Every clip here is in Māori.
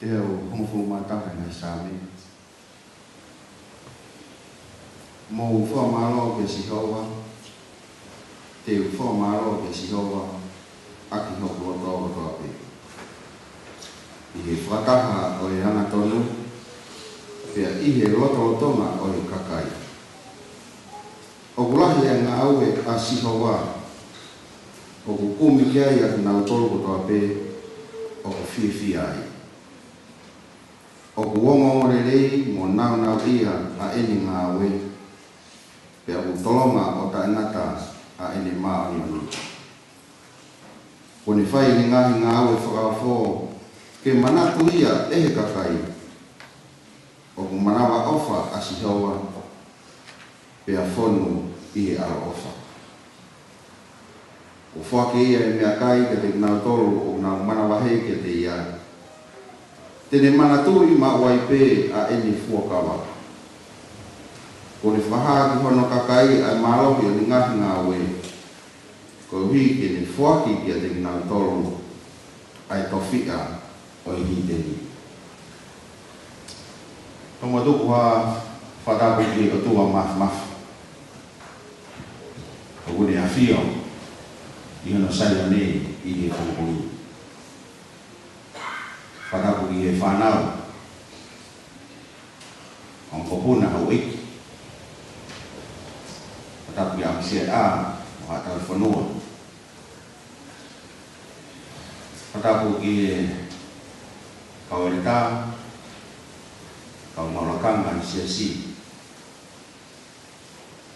Eu homofu mataka na sami. Mo fo malo ke sihowa. Te fo malo ke sihowa. Aki ho roto roto ape. Ihe whakaha o e hana tonu. Pea ihe roto tonga o e kakai. O kulahi e ngā au e a sihowa. O kukumi kia i atu nau tolu roto ape. O kuwhiwhi ai. O kuongo rerei mo nau nau ia a eni ngā we. Pea utolonga o ta inata a eni maa nioni. Kone whai ni ngahi ngā aue whakawho, ke manatu ia ehe kakai. O ku manawa ofa a sihowa, pea whonu i e aro ofa. O whake ia e mea kai ke te ngau tolu o ngau manawa hei ke te ia. Tene manatu i ma waipe a eni fuakawa. Kone whaha ki hono kakai a malohi o ni ngahi ngā aue. Ko hui ke ne whaki kia te ngau tolu ai tofika o i hiteni. Tonga tuku ha whatapu ki o tua maf. Ko kune a whio i hono saia nei i e kongkoni. Whatapu ki e whanau on kopuna hau iki. Whatapu ki amsia a o hatau whanua. Whatapu ki e kawerita, kau maulakanga ni Siasi.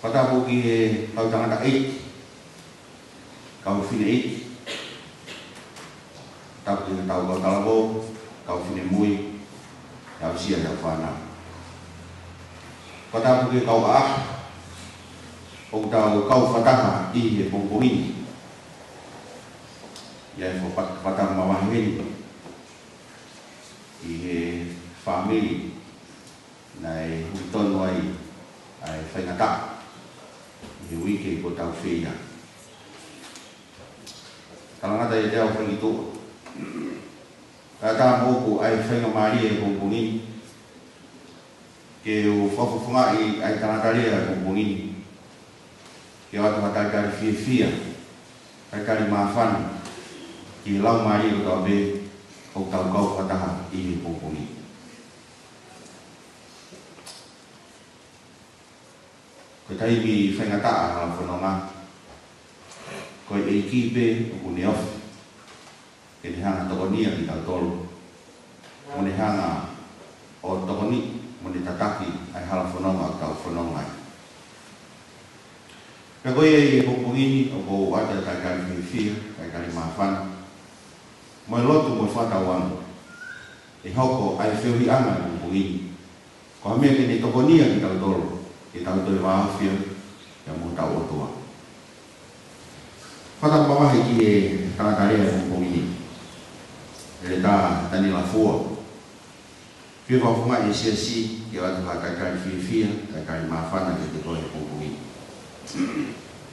Whatapu ki e kau tangata eiti, kau whine eiti. Whatapu ki e tau kau talabo, kau whine mui, kau sia kau whanau. Whatapu ki e kau aah, o tau kau whataha i e pongpohini. Ia e whapatang mawahini i he whamiri na e hutonu ai ai whaingata i he wike ko tau whia. Kalangata e teo whangitua. Kata moku ai whainga maari e pongpongini ke o whawhawhangai ai tanataria e pongpongini ke watu hatakari whia takari mawhani ki lau mai o tau be o tau kau whataha i he pongponi. Ko taimi whaingataa hala whanonga. Ko e kipe o kune ofi. Ke ne hanga tokonia ki tau tolu. Mo ne hanga o tokoni mo ne tataki ai hala whanonga o tau whanonga. Ka koe e pongponi o ko wata takari whiwhia, takari mawhana. Mo lotu mo whakawang e hoko ai whiwhi anga o pongini. Ko hamea ke ne tokonia ki tau tolu, ki tau tolu wahawhia, ia mo tau otua. Whakapamahi ki e tangatarea o pongini. Ele tā Taniela fua. Whiwa whunga e Siasi, ki watu hakakari whiwhia, kakari mawhana ki te koe o pongini.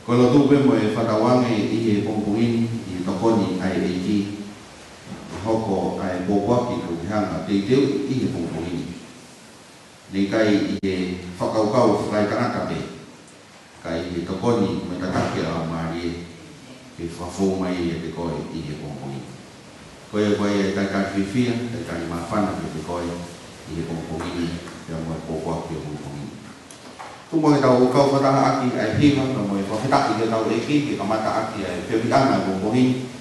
Ko lotu pe mo e whakawange i e pongpongini, i tokoni ai e ki. Hoko ai bobaki ko hanga te teu i he pongpongini. Nei kai i he whakaukau whakai tangata pe. Kai i he tokoni me tatake a maari e whawhou mai e te koe i he pongpongini. Koe e taikari whiwhia, taikari mawhana ke te koe i he pongpongini e mo e bobaki o pongpongini. Tumo e tau kau whataha aki ai hiwa, ka mo e whawhetaki ke tau eki, ke kamata aki ai whiwhianga pongpongini.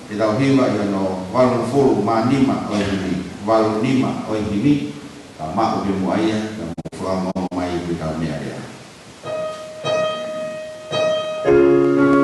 Te tau hiwa i ano walu fulu ma nima o himi, walu nima o himi, ka mako ke mua ia, ka mo whamau mai i tau mea rea. Yeah.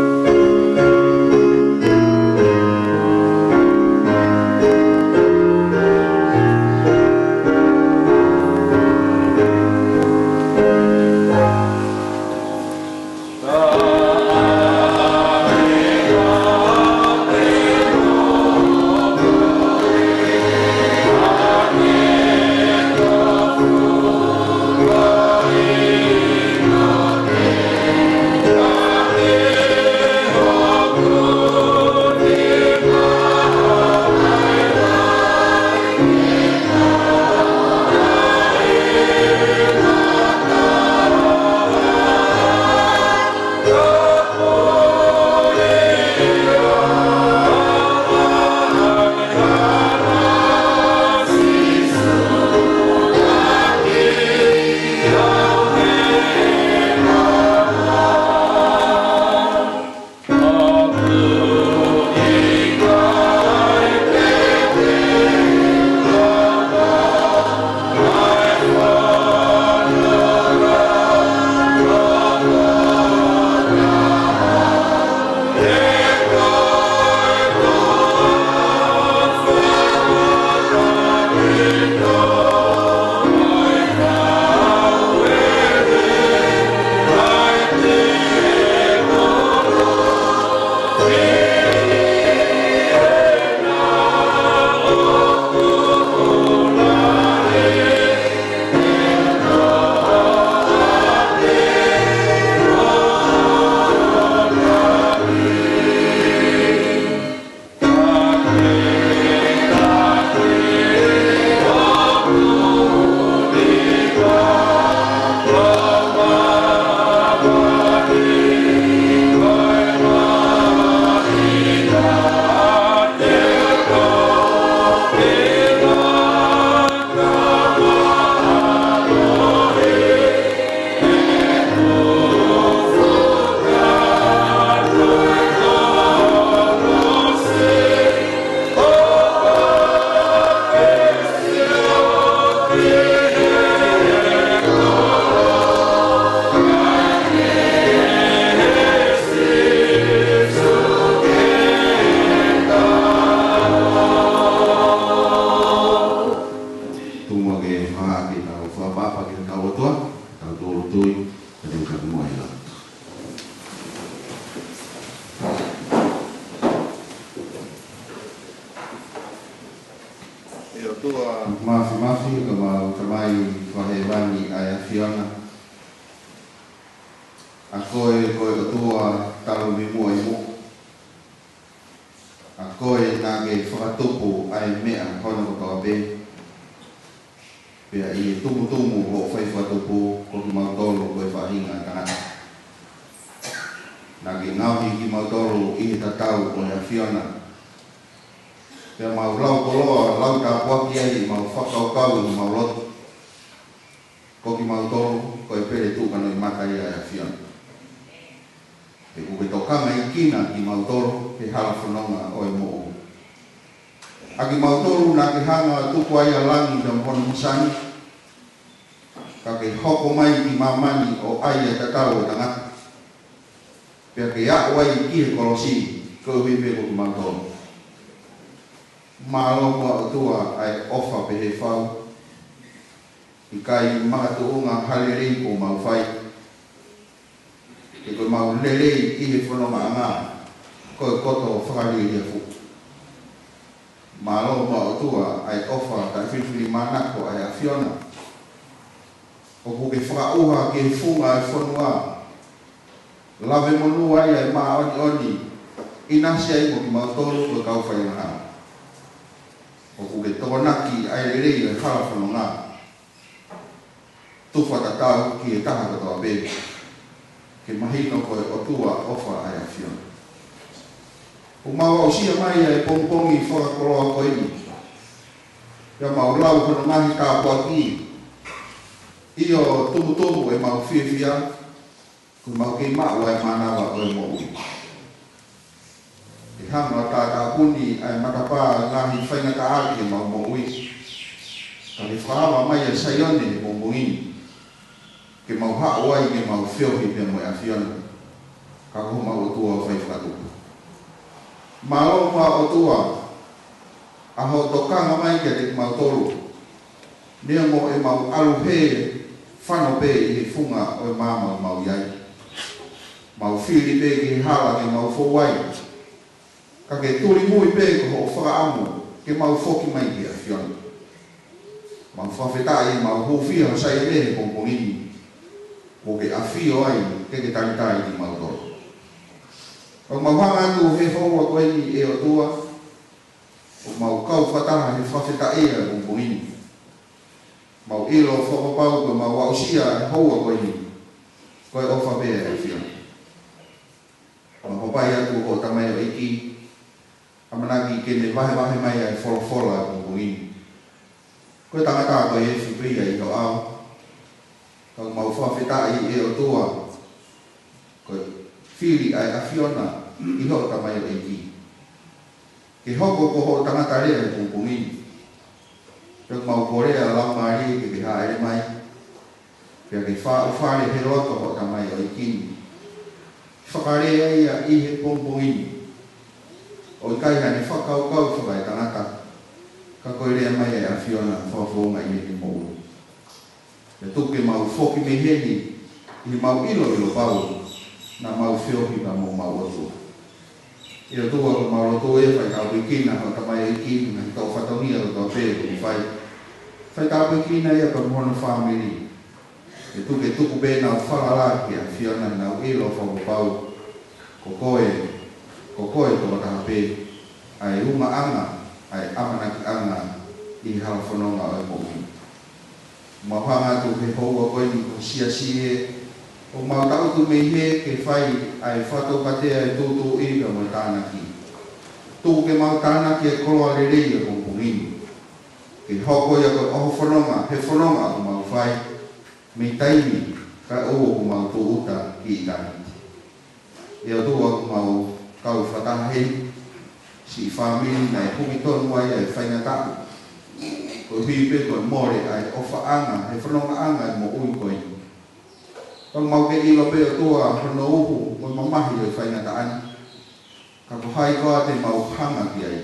tua mafi ka mau tamai whahewani ai awhiona. A koe tua talo mi mua i mo. A koe nage whakatupu ai mea hono ko toa be. Pea i tumu ho whai whakatupu ko ki mau tolo koe whahinga tangata. Nage ngauhi ki mau tolo i he tatau ko he awhiona. Pea mau lau koloa, lau tā puaki ai, mau whakaukau i mau lotu. Ko ki mau tolo, ko e pere tūkano i matai ai a whiona. E kuke tokanga i kina ki mau tolo, ke hala whanonga o e mo'o. A ki mau tolo nā ke hanga tuku ai a langi ka mpono musani. Ka ke hoko mai ki mamani o ai a tatau o tangata. Pea ke a wai ki he kolosi, ko hui pe ko ki mau tolo. Malanga tua ai ofa pe he whau. I kai makatuunga halerei o mau whai. E koe mau lerei i he whanonga anga. Koe koto whakari i fu. Malanga tua ai ofa tai whiwhiri manako ai a whiona. O kuke whakauha ke funga ai whanua. Lave monu ai ai maa oni. Inasi ai mo ki mau tolu koe kau whai ngaha. O kuke tokonaki ai lerei ai hala whanonga. Tufa tatau ki e taha katoa be. Ke mahino koe o tua ofa ai a whiona. O mau au sia mai ai pongpongi whakakoloa koe ni. Ia mau lau whanongahi ka puaki. Io tumu e mau whiawhia. Ku mau kei mau ai manawa o e mo ui. E hanga o tā puni ai matapā ngahi whaingata ake mau mo ui. Ka le whaawa mai a saione e pongpongini. Ke mau hao ai ke mau whiawhi pe mo e a whiona. Ka ko mau o tua whai whakatupu. Malo ma o tua. Aho tokanga mai ke te mau tolu. Nea mo e mau alu he whano pe i he funga o e mama o mau iai. Mau whiri pe ki hala ke mau fowai. Ka ke turi mui pe ko ho whakaamu ke mau whoki mai ki a whiona. Mau whawhetai mau howhia sai e he pongpongini. Ko ke awhio ai ke taritai ki mau tolu. O mau hanga atu he whaua koe ni e o tua. O mau kau whataha he whawhetai e pongpongini. Mau ilo whakapau koe mau wausia e haua koe ni. Koe o whapea e whiona. Mau hopai atu o tamai o iki. Amanaki ke ne wahe mai ai wholofola e pongpongini. Koe tangata koe e whipia i Ouau. Kau mau whawhetai e o tua. Koe whiri ai a whiona i ho tamai o iki. Ke hoko ko ho tangata rea e pongpongini. Koe mau korea lamari ke haere mai. Pea ke whaare he roto ho tamai o iki. Whakarea ia i he pongpongini. O i kai hane whakaukau whakai tangata. Ka koe rea mai e a whiona whawhonga i he mou. E tuke mau whoki me heni i mau ilo pau na mau whiohi ka mo mau otu. I o tua ko mau roto e whai kau ikina ho tamai e ikina na tau whatongia o tau pēru i whai. Whai kau ikina ia ka mohono whamiri. E tuke tuku bēna o whalalaki a whiona na o ilo whakopau. Ko koe ko taha pē. Ai unga anga, ai amanaki anga i hala whanonga o e mohi. Mau hanga tu he houa koe ni ko siasi e. O mau tau tu mei he ke whai ai whato katea e tūtū i ka mo tānaki. Tū ke mau tānaki e koloa le rei e pongpongini. Ke hoko ia koe oho whanonga, he whanonga o mau whai. Mei taimi ka ua ko mau tū uta ki i tānaki. E o tua ko mau kau whataha hei. Si whamiri na e humi tonu ai ai whaingatapu. Ko hipe koe more ai ofa anga, he whanonga anga i mo ui koe. Kau mau ke ilo pe o tua whano uhu, mo mamahi o i whaingataan. Ka ko hai koa te mau hanga ki ai.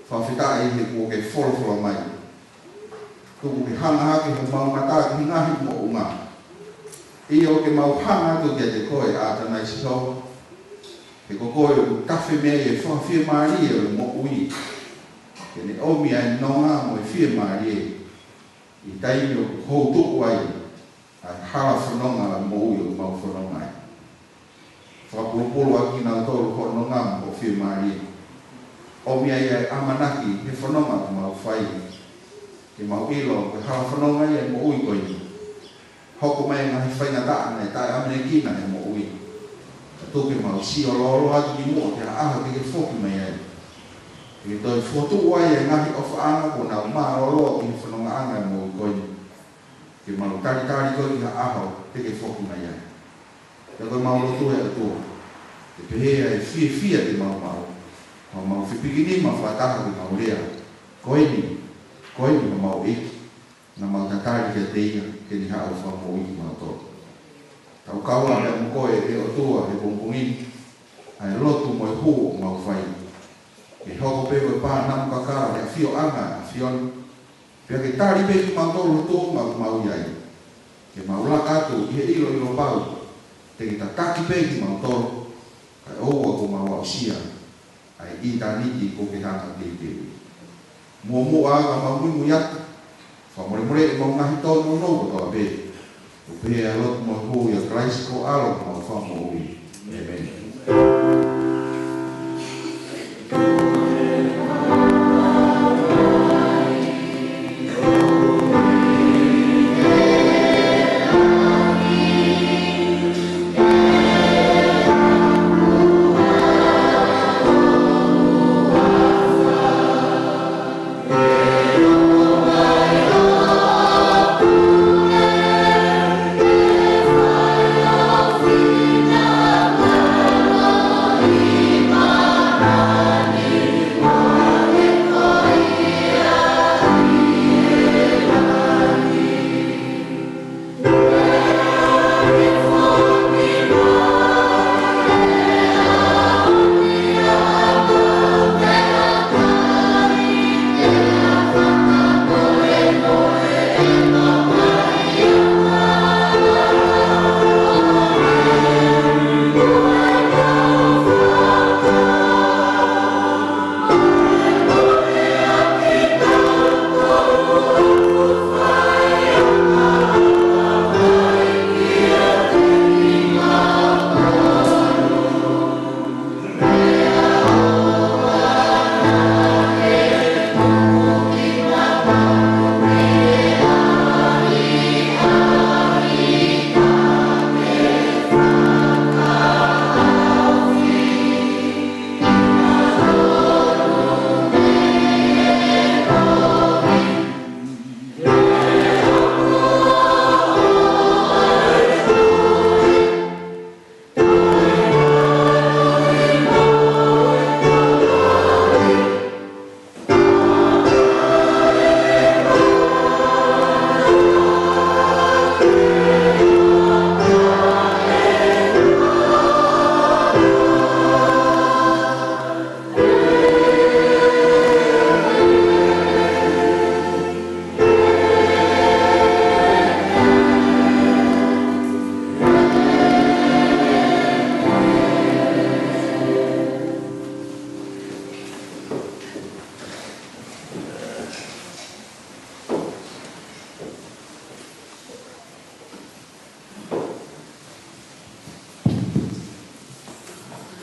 Whawhitai he kua ke wholofola mai. Tuku ke hanga hake he mau mata ki ngahi mo unga. I o ke mau hanga tu kia te koe a tanai siho. He ko koe u tawhi mea e whawhia maari e mo ui. Kene omi ai nonga mo fie marie. I tai o ho tu wai. Ai hala whanonga mo ui o mau whanonga ai. Whakapulupulu aki nā tōru ho nonga mo fie marie. Omi ai amanaki he whanonga mo mau whai. Ke mau ilo ke hala whanonga ai mo ui koi. Hoko mai ngahi whainga taa nei tai amene kina he mo ui. Tuke mau si o lolo atu ki mua ke aha ke whoki mai ai. Ke toi whotu wai e ngahi o whaanga ko nau maa lolo ki whanonga anga mo ui koi. Ke mau tari koi ki aho ke whoki mai ai. Ke toi mau lotu e atua. Ke pehea e fia te mau. Mau whipikini ma whataha ki mau rea. Koini ma mau eki. Na mau tatari ke teia ke ni hao whamo iki mau tō. Tau kaua me mkoe e o tua he pongpongini. Ai lotu mo e huu mau whai. Ke hoko pewe pā namu kakara he fio anga a fioni. Pea ke tari peki mau tōru tō mau iai. Ke mau laka atu i he ilo pau. Te ki ta taki peki mau tōru. Kai oua ko mau au sia. Ai i taniti ko ke hanga te tewe. Mua ka mau mui yata. Whamore e mau ngahi tōnu no ko toa pe. O pe a lotu mo hui a Christ ko alo mau whamo ui. Amen.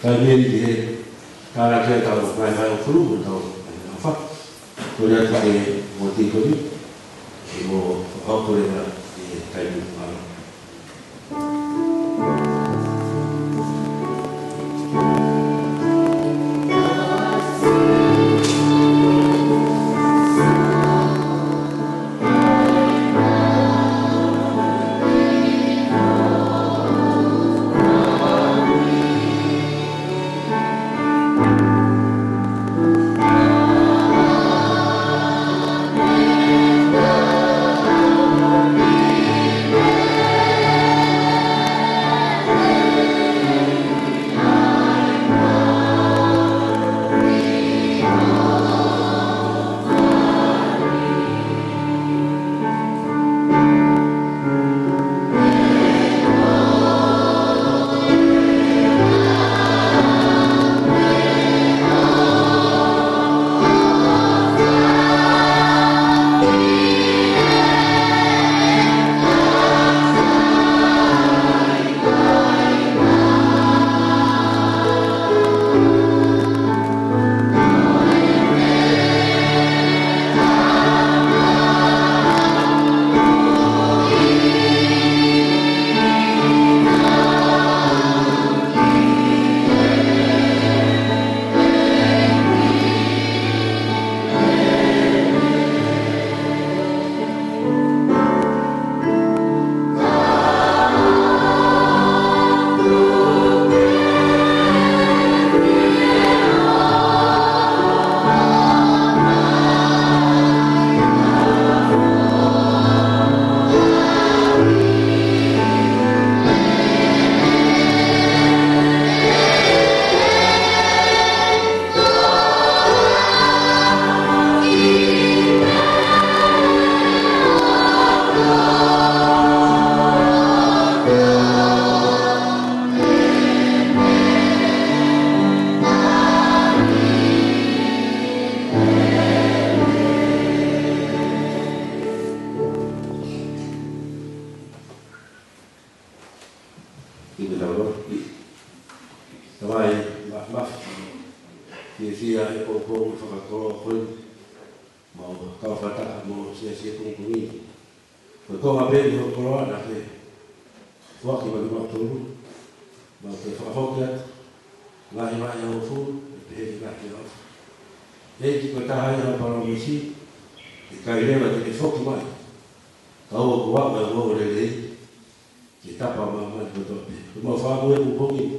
Kalian di cara saya tahu saya flu atau apa, kemudian saya motif ini, mau apa lagi di kayu malam. fia e pōpō whakakoroa koe, mau kawhata mo Siasi e pōpōi. Koe konga pēni ho koroa na he whaki waki mautoro, mau te whakahoki atu, ngahi mai au fūru, e te heki ngaki au. Heki koe tahai au parau misi, e kai rewa te whoki mai. Kaua kua mai ngō rei, ki tapa mai koe tope. Mau whamu e pōpōi,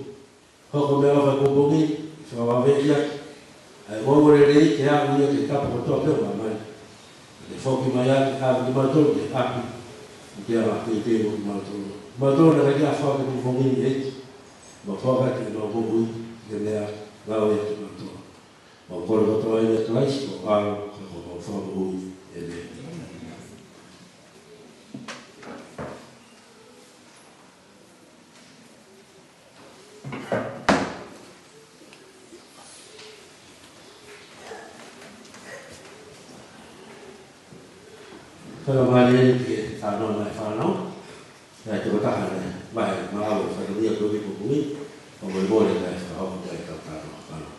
hoko mea whai pōpōi, whawawea, ai ngō rei te haku ia ki tapa koe tope o mai. Te whoki mai aki haku ki mautoro, te haku, ki ara te tēmo ki mautoro. Mautoro na kai a whaka pōpōi ni eki, ma whaka ki ngā pōpōi, ki mea ngāo e ki mautoro. Ma kore koto ai ne klaisi, o aro, ka whamu e mea. Kalau balik ke tanah mai fanau, ya coba tahan ya, baik malau saya dia pergi bumi, boleh saya tahu saya tahu tanah.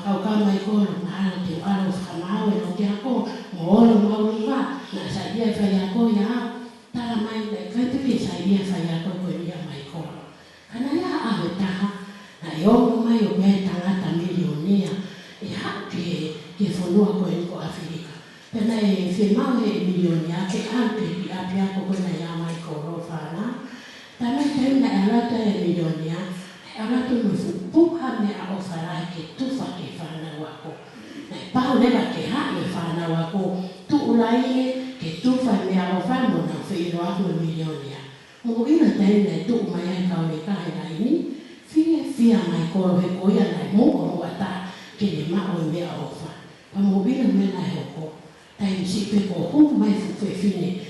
Kau kau mai ko, mahalo te alo whamau e no te ako, mo olo maurunga, na sa ia whai ako ia, tala mai le kaipiki sa ia whai ako koe ia mai koro. Kana ia awe taha, na e omo mai o mea tangata milionia, e hake ke whanua koe ni ko Afrika. Pena e whemau he milionia, ke hake ki api ako koe na ia mai koro whana. Tana tau na alata e milionia, alata no fupuha me a o wharai ke tufa ke whana wako. Na e pau lewa ke hae whana wako, tu ulai ke tufa me a o whamo na whiro aku e milionia. Mo ina tau na tu mai ai kau e kahe raini, fia mai koro he koia nai moko mo ata ke ne mao e mea o wha. Pa mo ina mena e hoko, tai si pe ko hu mai fufe fine,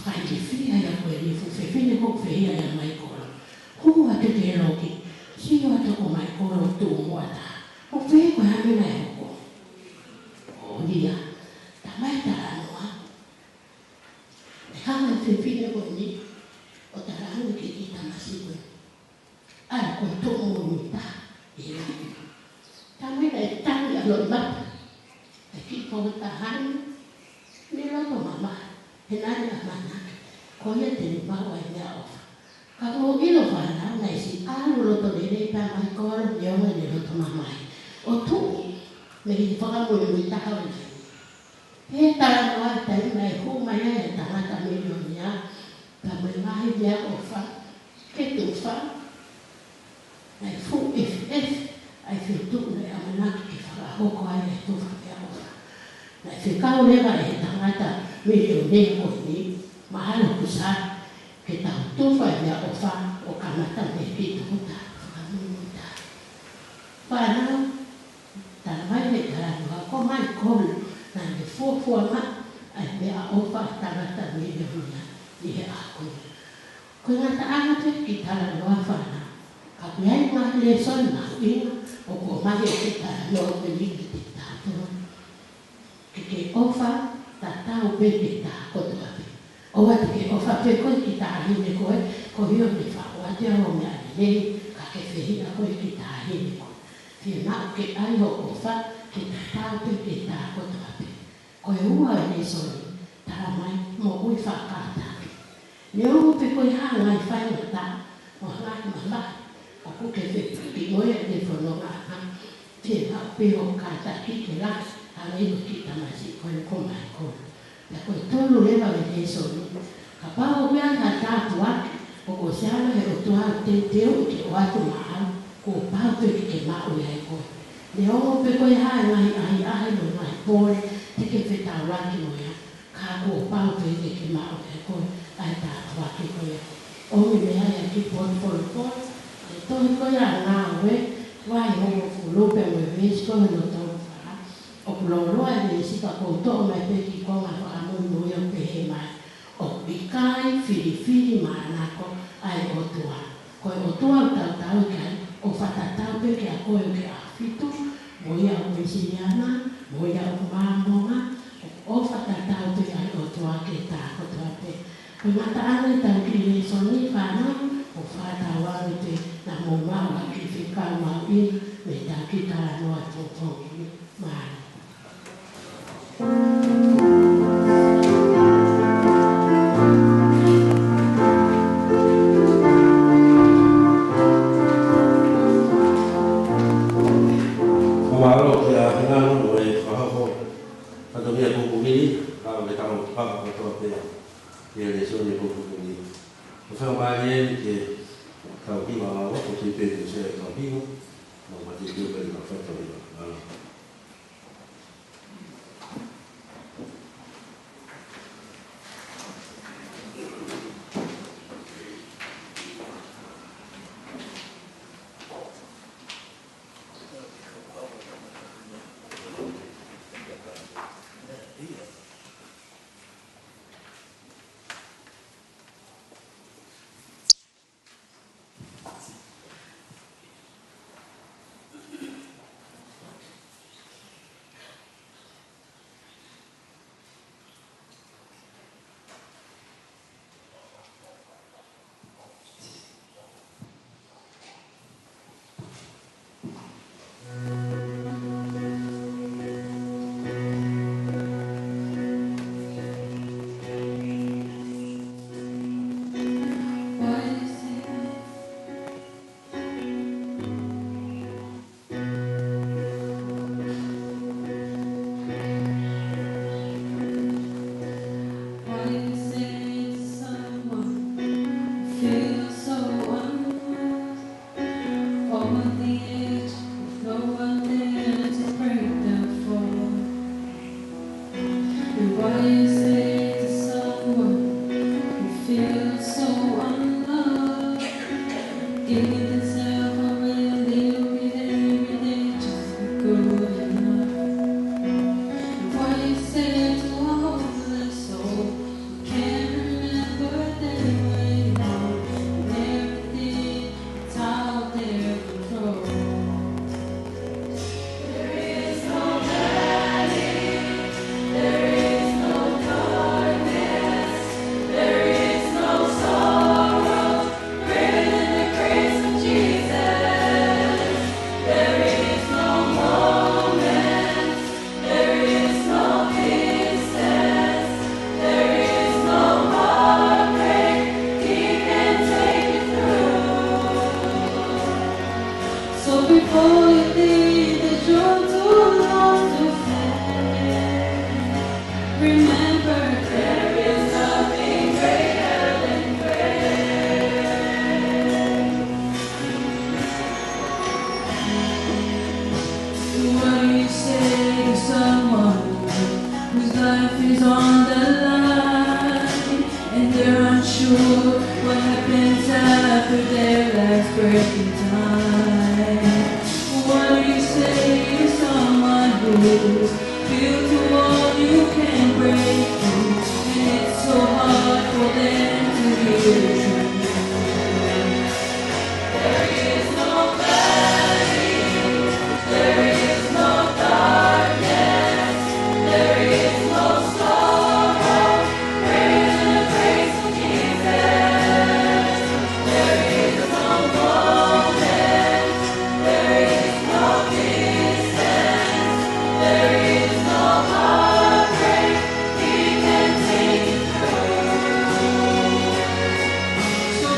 whai ki fia ia koe ni fufe fine ko fehia ia mai koro. Hu atu te roki, si atu ko mai koro tu mo ata. O fe ko hame na e hoko. O dia, ta mai tara noa. E hanga te fine ko ni, o tara anu ke ki tamasi koe. Ai ko to mo ni ta, e rai. Ta mai na e tangi a loi mata. E ki po ta hani, ni loto mama, e nani a mana. Ko ia te ni mawa e mea ofa. Ka mo ilo whana, na isi alu loto lere pa mai koro ni onga ni loto mamai. O tu, me ki whakamuri mui taha o nei. He tala noa tai mai hu mai e tangata milionia, ka mai mahi mea ofa, ke tufa, ai fu ai whitu nei amanaki ki whakahoko ai e tufa mea ofa. Nai whikau lewa e tangata milionia o ni, mahalo kusa, ke tau tufa e mea ofa o kamata me ki tuta, whakamunuta. Whanau, tala mai me taranua, ko mai kolu, na me fuafua ma, ai mea ofa tangata milionia, i he ako. Ko ngata angate ki taranua whanau. Ka kuiai mahi le son na huinga, o ko mahi e te taranua me liki te tātua. Ke ofa, ta tau bebe ta koto api. O wate ke ofa pe koe ki tāhine koe, ko hio ni whaoate o mea nei, ka ke whihina koe ki tāhine koe. Whia mao ke ai o ofa, ke ta tau bebe ta koto api. Koe ua e nei soni, tara mai mo ui whakātaki. Ne o pe koe hāngai whainga ta, o hangai mamahi. Aku ke ki moe e whanonga aha, te hau peho kātaki ke las, a ino ki tamasi koe ko mai koe. Pea koe tolu lewa me te soni, ka pao mea ka tātu ake, o ko seana he o tuha te teo ke o atu mahau, ko pao pe ke mao e ai koe. Ne ongo pe koe hae ngai ahi no ngai pore, te ke whetau raki moea, ka ko pao pe ke mao e ai koe, ai tātu ake koe. Ongi mea e ki pori pori pori, tohi koe a ngā ue, wai hongo fulope me vesi koe no tau wha. O kuloloa e me sika koutoa mai pe ki konga whakamui mui o pehe mai. O ikai, whiri maanako, ai o tua. Koe o tua tau tau kai, o whatatau pe ke a koe o ke Ahofitu, moi a o Siriana, moi a o Mamonga, o whatatau pe ai o tua ke tā kotoa pe. Koe mata ane tau ki le soni whanau, o whātawari te na mō maua ki whikau mau ina me tā ki tala noa tōtongi maana. Wawaro ki a hinano no e whahoko whatomia kukumiri, kawa me tamo papa katoa pea ki a lesoni kukumiri. O whakamari e ke tau ki mawa o ki pēte se e tau pino, no mati ki upe ni ka whatomia. life is on the line, and they're unsure what happens after their last breath in time. What do you say to someone who's built to all you can break through, and it's so hard for them to hear the truth? There is no valley, there is no darkness, there is no sorrow greater than the grace of Jesus. There is no moment, there is no distance, there is no heartbreak He can take you through. So before you think that you're too lost to stay,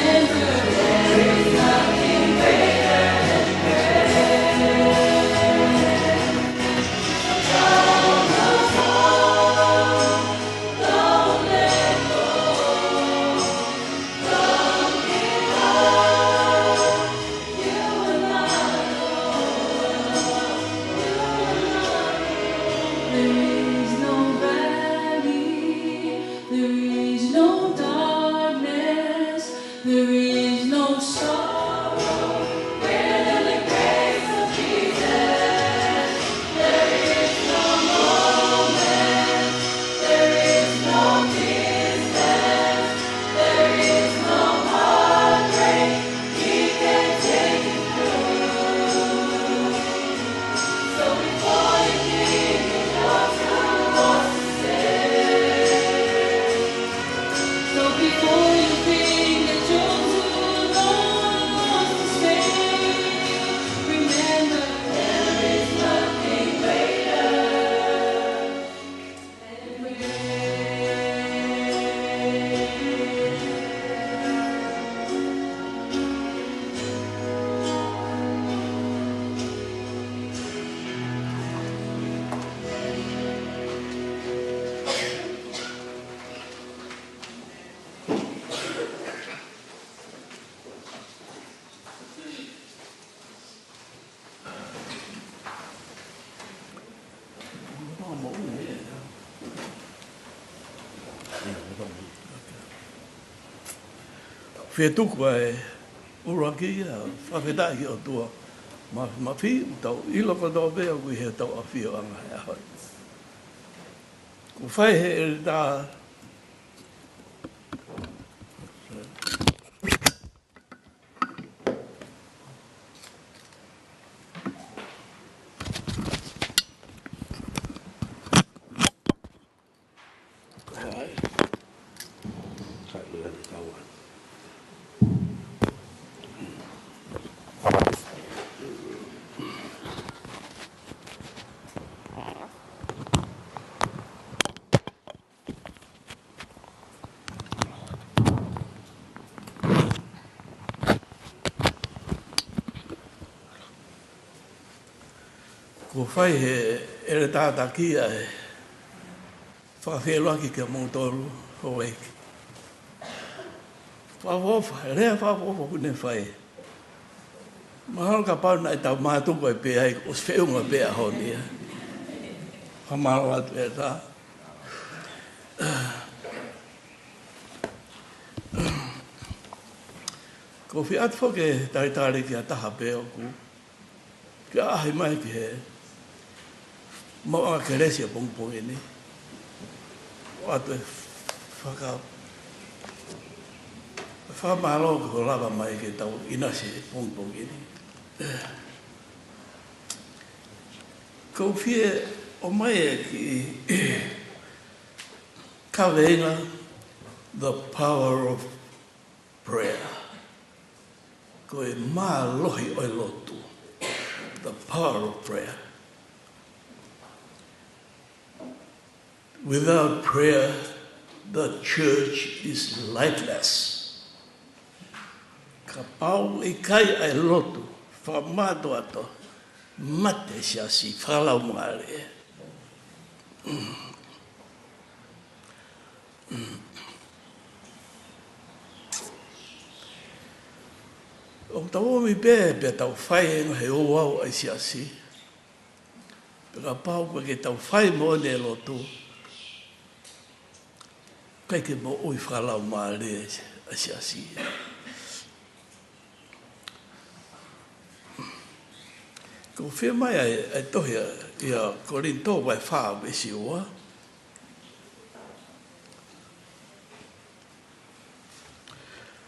remember there is nothing greater than grace. Don't lose hope, don't let go, don't give up. You are not alone, you are not alone. There is no valley, there is no darkness, there is no sorrow greater than the grace of Jesus. There is no moment, there is no distance, there is no heartbreak He can take you through. So before you think that you're too lost to stay, so before you think that you're too lost to stay, remember there is nothing greater than grace. Whetuku e uraki a whawhetai o tua. Ma whi tau iloko tau bea kui he tau a whio anga e ahoi. Ko whai he e tā ko whai he ere tāta kia e whawheloaki kia mōtoru ho eiki. Whawofa, rea whawofa kune whai. Mahalo ka pauna e tau mātuko e pēa e os whiunga pēa honi. Whamaro atu e tā. Ko whi atu whake taritare ki a taha pēa o ku. Kia ahi mai ki he. Mau anga keresia pongpongi ni. O atu e whaka. Whamaro ko lava mai ki tau inasi pongpongi ni. Ko whie o mai e ki ka veinga the power of prayer. Ko e mā lohi o lotu. The power of prayer. Without prayer, the church is lightless. Ka pau I kai ai lotu, whamato ato, mate siasi, whalau maare. O tau mi pe tau whai he Ouau ai Siasi. Peka pau koe ke tau whai mo ne lotu. Kai ke mo ui whalau maa le ai Siasi. Ko whia mai ai tohi ia korinto vai whaa besi oa.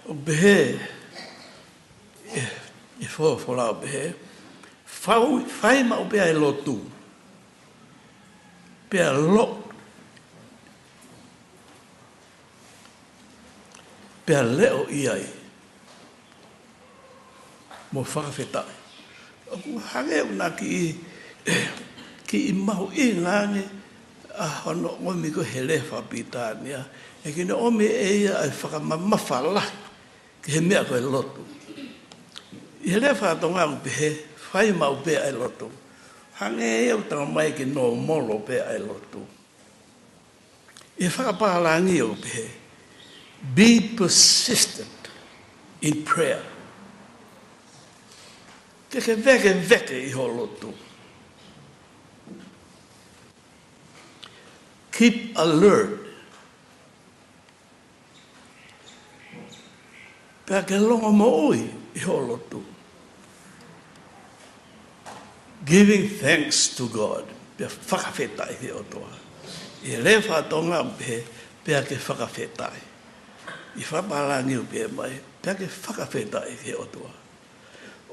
O behe, e whola o behe, whai ma o bea e lotu. Bea lo. Bea leo iai. Mo whakawhetai. Aku hange una ki i mahu i ngange a hono omi ko hele whapitania. E kina omi e ia ai whakamamafa lahi ki he mea koe lotu. I hele whakatonga u pehe, whai mau pe ai lotu. Hange e au tanga mai ki no molo pe ai lotu. I whakapahalangi u pehe. Be persistent in prayer. Ke veke I ho lotu. Keep alert. Pea ke longa mo ui I ho lotu. Giving thanks to God. Pea whakawhetai he o toa. I le whatonga pea ke whakawhetai. I whapalangi u pea mai. Pea ke whakawhetai he o toa.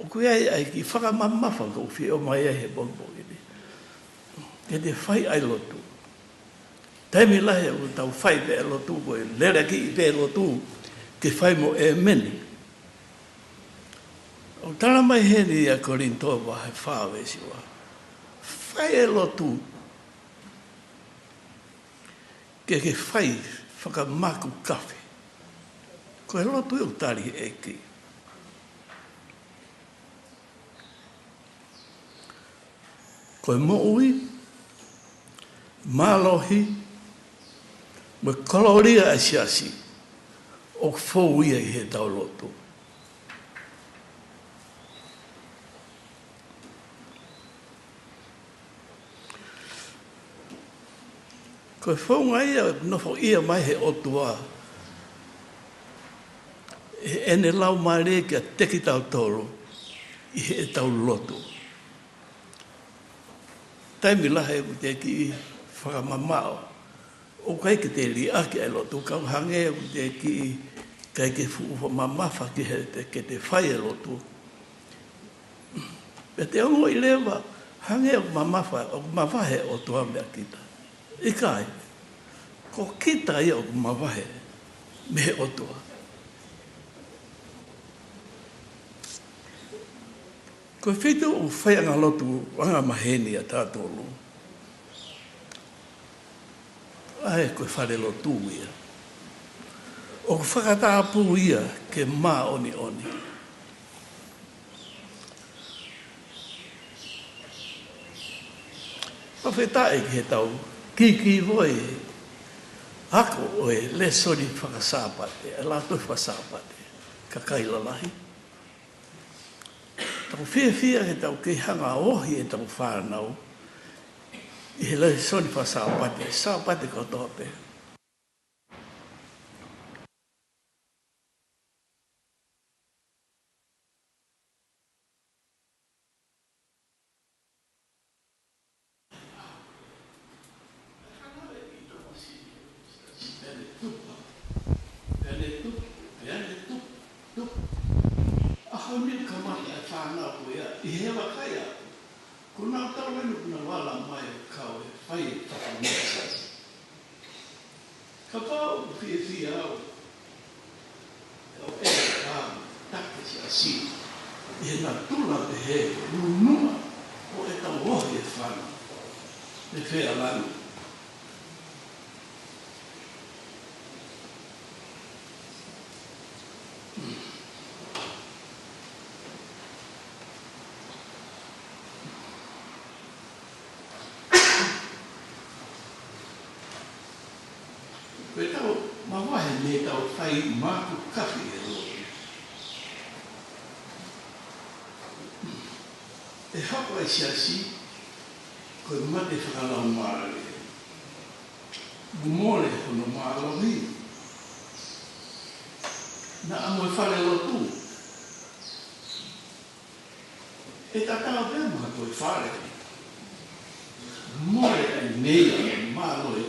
O kui ai ki whakamamafa ko whii o mai he bongbongi ni. Ke te whai ai lotu. Taimi lahe o tau whai pe e lotu koe lera ki I pe e lotu ke whai mo e meni. O tala mai heni a korinto wa he whawe siwa. Whai e lotu. Ke whai whakamaku kawhi. Ko e lotu e utari e ki. Koe mo'ui, mālohi, me koloria a Siasi, o fōuia I he tau lotu. Koe whaunga ia, nofo ia mai he otua, e ene lau mare kia teki tau toro, I he tau lotu. Taimi lahe ku te ki whakamamao. O kai ke te li ake ai lotu, kau hange ku te ki kai ke fuuwa mamafa ki he ke te whai e lotu. Pe te ongo I lewa, hange o mamafa, o mawahe o tua mea kita. I kai, ko kita ia o mawahe me o tua. Koe whitu o whaianga lotu wanga maheni a tātolu. Ai koe whare lotu ia. O whakatapu ia ke mā oni oni. Pawhetai ki he tau ki voi ako oe le sori whakasāpate, e lātoi whakasāpate, ka kaila lahi. Tau whia he tau ke hanga ohi e tau whānau, I he lai soni wha sāpate katoa pe. Ahoni kamata e whānau ko ia, I hewa kaya. Kuna tau wenu kuna wala mai kau e whai e whakamata. Ka pāu whia au. Kau e kā take Siasi. I he nā tula te he nunua o e tau ohi e whānau. Me whea lanu. Koe tau mawahe me tau whai māku kawhi e lohi. e hako e siasi, koe mate whakalau maare. Mumore hono maalohi. Na amo e whare lotu. E tatao pēr maha koe whare. More e neia e maalohi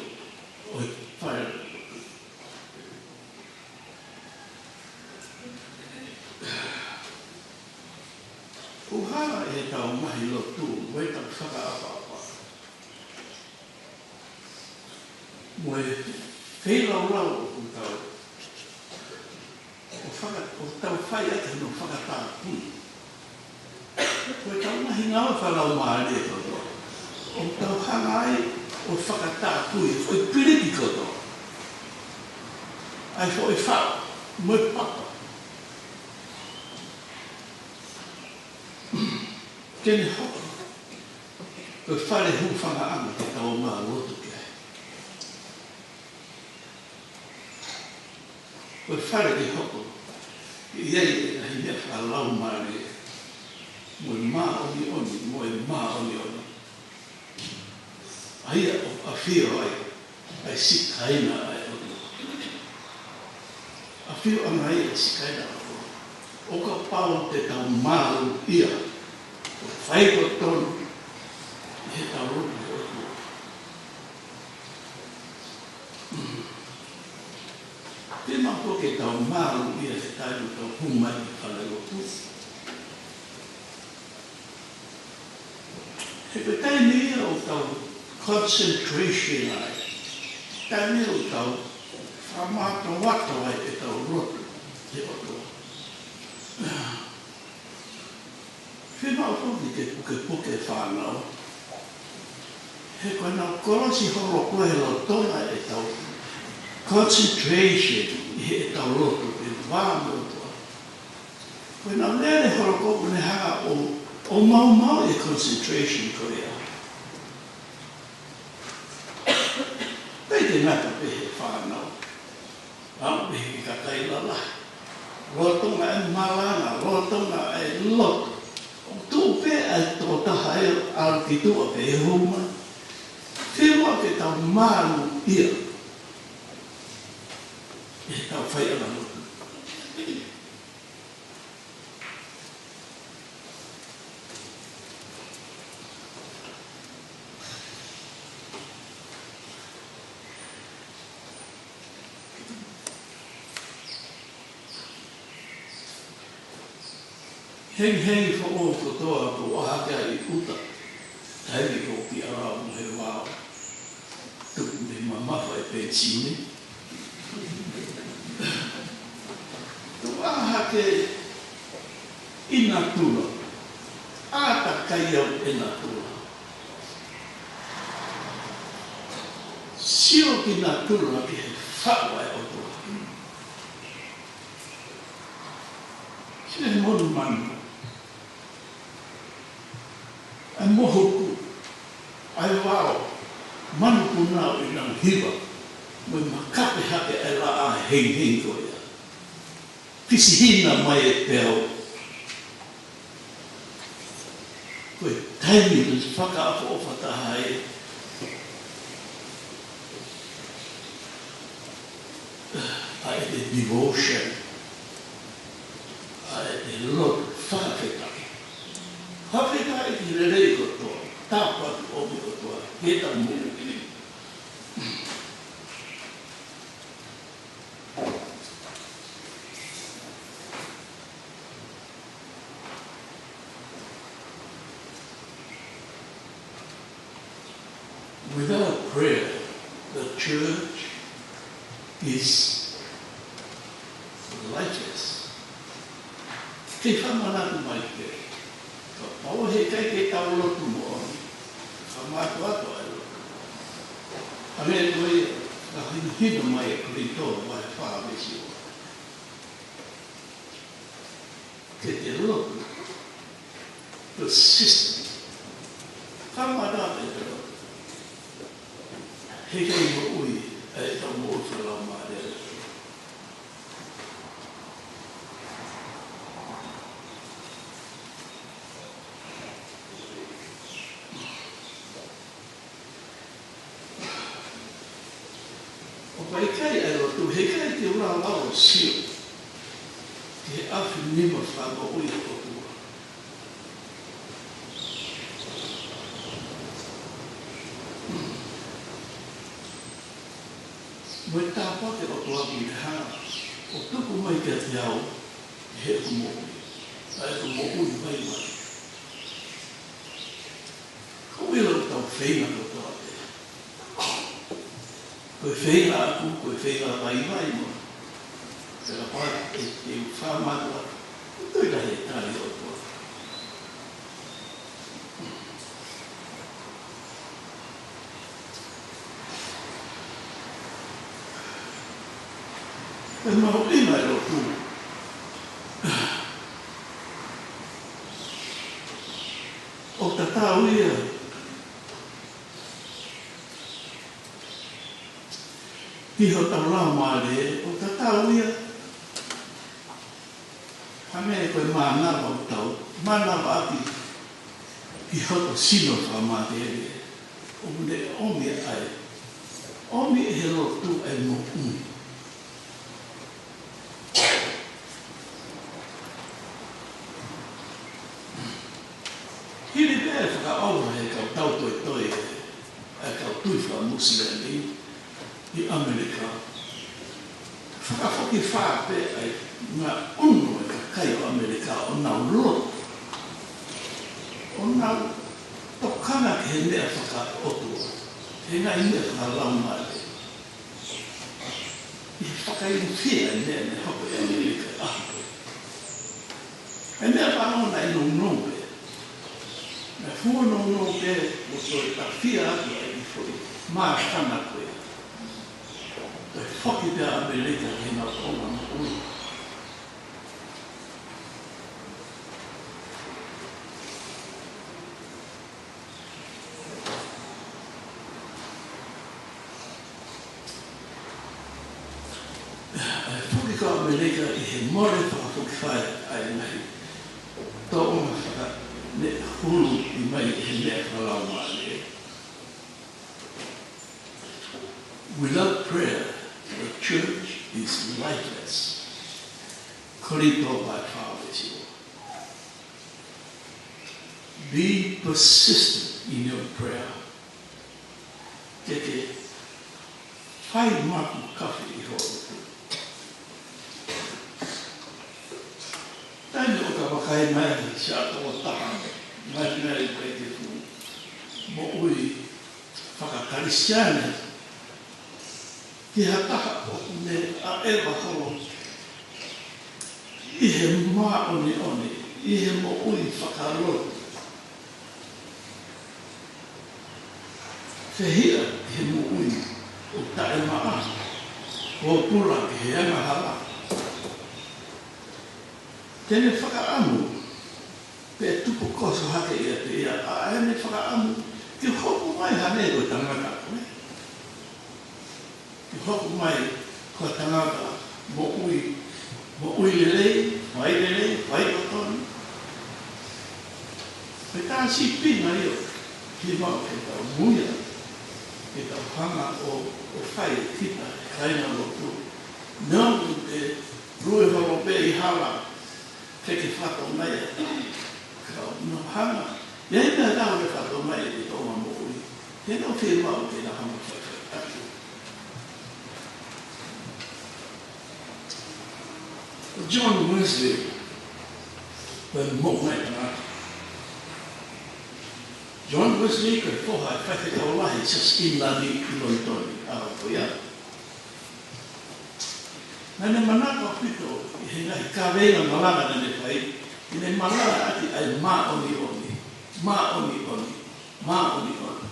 o e whare lotu. Uhara e tau mahi lotu, wei tau whakaapa. Moe whailau o ku tau. O tau whai ate no whakatāpū. Koe tau mahi ngawa whalau maare e toto. O tau hangai o whakatāpū e whai piriti koto. Ai whai whau, moe papa. Kene hoko. Koe whare hu whangaanga te tau maa lotu ke. Koe whare te hoko. Iei e nahi mea whalau maare. Moe maa oni oni, moe maa oni oni. Aia o a whio ai sikaina ai oni. A whio anga ai sikaina ai. O ka pao te tau maa ia. Whai ko tonu, he tau rotu o tu. Te mako ke tau maru ia he tairu tau humai i whale rotu. He pe taini ia o tau concentration ai. Taini o tau whamata wata ai e tau rotu te o tu. Whimau hoki ke puke whanau. He koe nau korosi horo koe lo tonga e tau concentration i he tau roto e wāmu toa. Koe nau lere horo koe ne hanga o mau e concentration koe a. Pei te ngata pehe whanau. Amo pehe ka kailala. Rotonga e malanga, rotonga e loto. Tu pe al to taha e al ki tu a pe huma. Whiwa ke tau maru ia. E tau whai ala lotu. Hei fo o kotoa ko ahaka I uta. Tairi ko ki ara mo he Ouau. Tuku me mamafa e pētine. Tu ahake ina tula. Ata kai au ina tula. Sio ki na tula ki he whaua e o tula. Kine monu manu. Ai mohoku, ai wao, manu punau I nang hiwa, moe makape hake e la a hei koe a. Fisihina mai e peo. Koe taimi tu whakaafo o whataha e. Ai te devotion. Ai te lot whakawhetake. Hawhetai ki rerei kotoa, tāpatu omi kotoa, heta munu. Without prayer, the church is lifeless. Te whamanatu mai te. Pau he kai ke tau lotu mo. Whamatu ato ai lotu. A mea koe, ka hino mai e kurito mai whaamesi o. Ke te lotu, the system. Whamatu ato e te lotu. He kai mo ui, e tau mo uwhala maa rea. Pai kai ai o tu he kai te ura lau o sio. Ke afi nima whama ui o tua. Moi tāpā ke o tua ki te hana. O tuku mai kia te au, he o mo ui. Ai o mo ui mai mai. Ko ila o tau whaina o tua te. Koe whaina aku, koe whaina mai mai mo. Te la pai e whamatua, tui la he tari o tua. E mau ina e o tu. O ta tau ia. Piho tau la maare, o ta tau ia. Hame e koe mānava o tau, mānava api. Piho to sino wha maare e. O mune omi ai. Omi e he lo tu e mo ui. Hiri pēr whakaora he kau tau toi toi e kau tui whamusi i Amerika. Whakawhaki whā pē ai ngā unu e ka kai o Amerika o nau roto. O nau tokana ke he mea whakaotua. He ngā mea whakalaumare. I whakairu whia e mea me hoko i Amerika aho. E mea whanona e nong pē. Me fua nong pē o toi ka whia atu e i fwoi. Mā whana koe. Te whaki te Amerika he ngā tonga na ui. Whaki ka Amerika i he more whakawhaki whai ai nei. Tō onga whaka ne hulu i mai i he mea whalau maare. Without prayer, the church is lifeless. Korito by poverty. Be persistent in your prayer. Teke, whai maku kawhi i horo. Taini o ka wakai mai si ato o taha, mai mea i pai te fu. Mo ui whakakarisiane, ki hataha o ne a ewa horo. I he mā oni oni, i he mo ui whakaroro. Whehia i he mo ui o tae maa, o pura ki he anga hala. Tēne whakaamu, pe tupu koso hake ia te ia, a ene whakaamu, ki hoku mai hane koe tangata koe. Ki hoku mai koe tangata mo ui lelei, vai kotoni. Pe tā si pina io, ki mau ke tau muia, ke tau hanga o whai kita, kaina o tu. Nau te rue horo pe i hala, Keke whato mai e kau no hanga. Ia i mea tau me whato mai e tōma mo ui. Te no whia mau te na hama whaiwhai. John Wesley, when mo mai ana. John Wesley koe whoha e whaiwhai kau lahi sa skilani i lontoni a koia. Nane manaka pito i he ngahi kareina malanga nane whai, i ne malanga ati ai mā oni oni, mā oni oni, mā oni oni.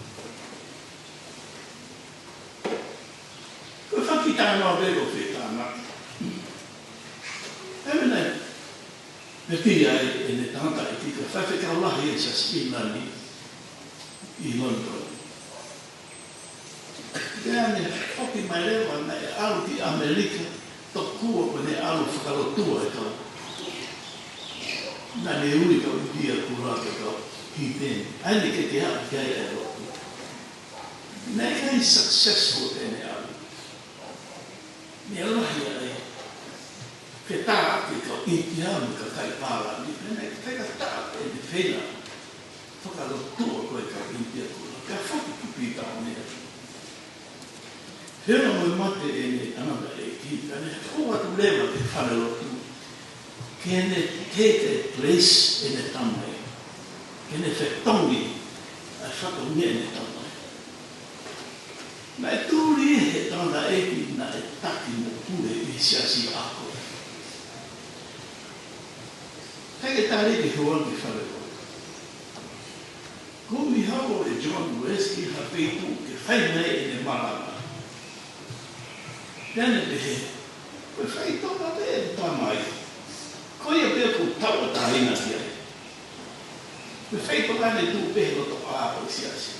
Koe whaki tāna o rego whi tāna. Ewe nei, me pia e ne tangata i tika, whaiwhi kau lahi e sa skilani i London. Rea ne whoki mai rewa nei au ki Amerika, tō kua ko ne alu whakarotua e kau. Nā ne ui kau i pia kurata kau ki tēne. Aine ke te hapa kia e rotu. Nē kai successful tēne alu. ni ala ia ai ke ta ke ko India mo ka kai pala ni ne ke ka ta e de fela foka lo tu ko ka India ko ka foka ki pita ne hela mo mate e ne ana e ki ne ko wa tu leva ke fa lo tu ke ne take place in the tamai ke ne fe tongi a fa ko ne ne tamai na tu ri he tanga e ki na e taki mo pure i siasi ako heke tari ki hoa ki whare o ko mi hao e John West ki Ahofitu ke whai nei e ne Malanga tēne te he koe whai tonga te e tamai ko ia pia ko tau a tāina ki ai koe whai tonga ne tu pehe o to a o siasi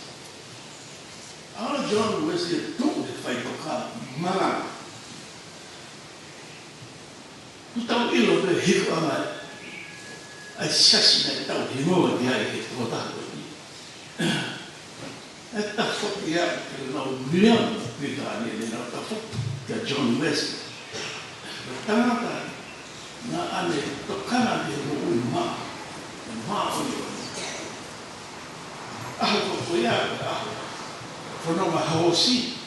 Ahora John Wesley tudo que vai tocar Malanga. Tu tá o ilo do rico ama a Siasi né tá o rimo de aí que botar aqui. É tá foquear que não milhão de dali não tá foco que John Wesley. Tá na ane tocando de o ma o foi Whanonga haosi.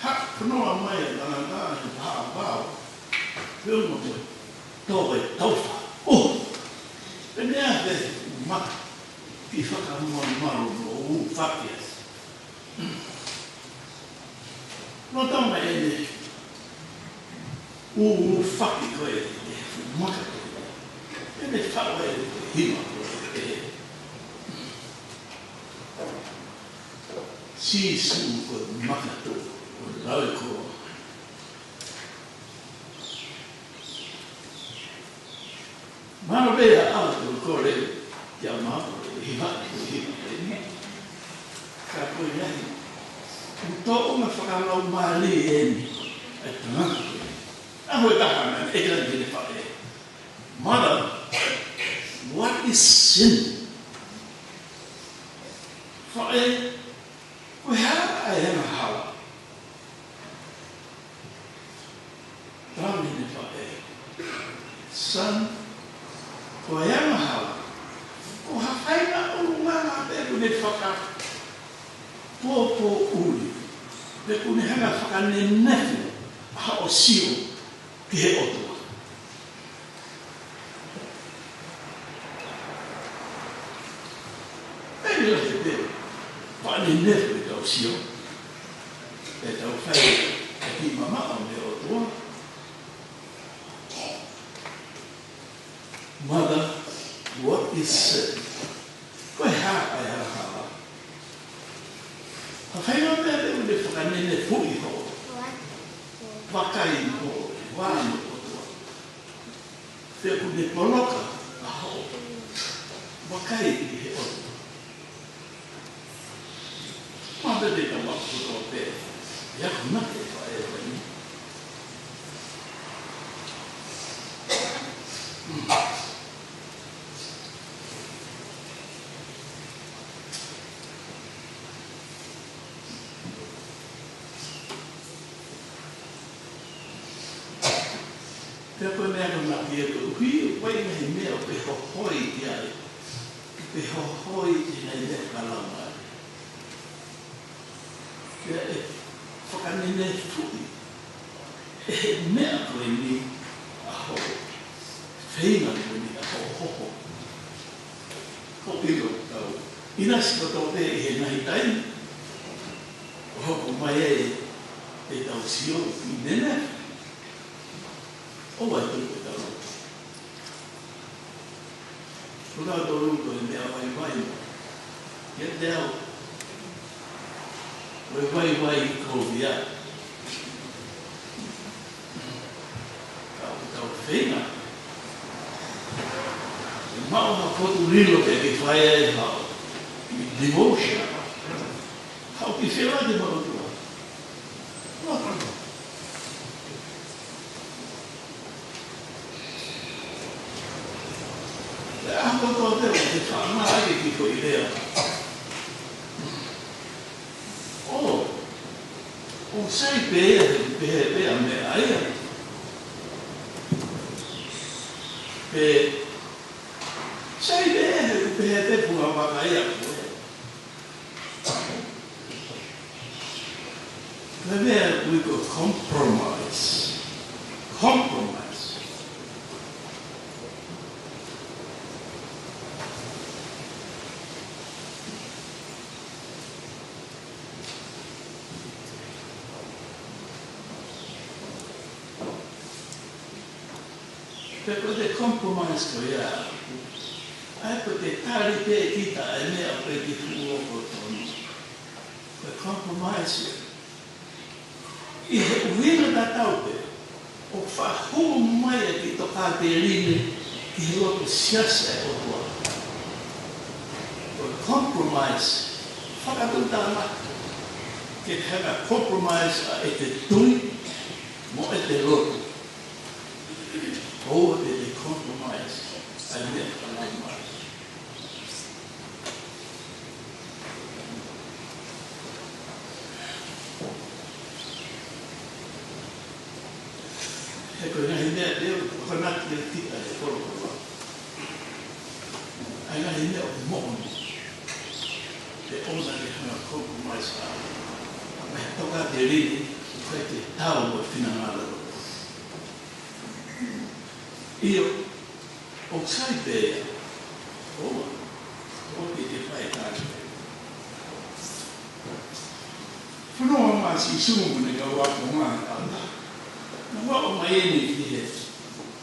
Whanonga mai e Malanga e Ouau. Whiunga koe. Tō e tauwha. E nea te maka. Ki whakamaro no whakias. No taunga e ne. Whaki koe e maka koe. E ne whawa e hima koe e si su ko makato o lauko mano bea alto kore chiama hiva ka ko nei to uma fakalo mali eni a ho ta e gran di fare mother what is sin for we have I am a how. Don't need for a son. We am a how. Oh, have I not one there with for a poor uli. They could have a fucking nephew. How see you get out. Maybe like a bit. But they never Sio, e tau whai ki mama o me o toa. Mother, what is sin? Koe ha ai ha ha. Ha whai o mea leo le whakanene pui ho. Wakai ho, wāno o toa. Whea ku ne poloka a ho. Wakai i he o toa. Manda de dar uma foto ao pé. Já como é que vai aí? Depois mesmo na vida, o rio vai me meu percorre que aí, percorre que na ideia calama. Whakanene tui. E mea koe ni aho. Whainga koe ni aho hoho. Ko iro tau. Ina si koto te e nahi tai. O hoko mai e tau sio i nene. O wai tuku tau. Kura toru koe mea vai. Get down. We vai ko via. Kau whainga. Mau ha kotu rilo ke whaia e hao. Devotion. Hao ki whera de maratua. Le aha koto te o te whaamahake ki ko i rea. O sai pe a me aia. Pe sai pe punga Mangaia. Maybe we could compromise. Because the compromise ko ya, ay pati tali pe kita ay may apay kitungo ko tono. The compromise uwina na tau pe, o whahu mai ki to ka te rini ki hua ko siasa o tua. The compromise, whakatutama, ke hanga compromise a e te tui, mo e te roto. Oh, they compromise. I met a compromise. Because I met them, cannot let it follow. I got in there more. The owner have a compromise. I took out the lady, quite a tower of Finamala. Io, o sai bea, o che ti fai tanto. Funo ma si sumo ne ga wa ko ma ala. Na wa o mai ni ki he.